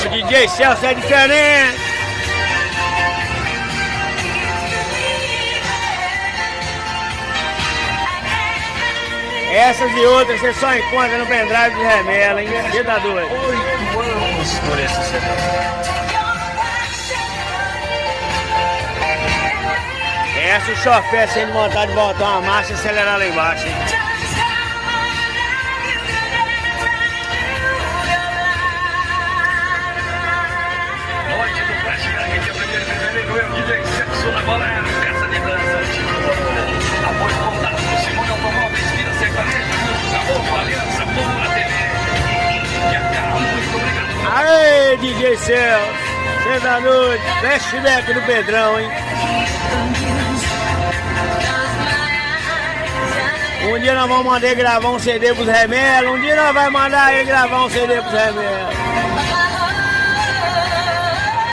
O DJ Celso é diferente. Essas e outras você só encontra no pendrive de Remela, hein? Você tá doido? 8 anos por esse CD. Essa o chofé sendo montado de voltar uma marcha e acelerar lá embaixo, hein? Noite do Plástico, dia 1º de fevereiro, eu, DJ Celso, na bola, caça de dança, apoio contato, Simone Automóveis, Vida Sertaneja, Acabou, Aliança, Boa TV, e acaba, muito obrigado. Aê, DJ Celso, você da noite, flashback do Pedrão, hein? Um dia nós vamos mandar ele gravar um CD pros Remela, um dia nós vamos mandar ele gravar um CD pros Remela.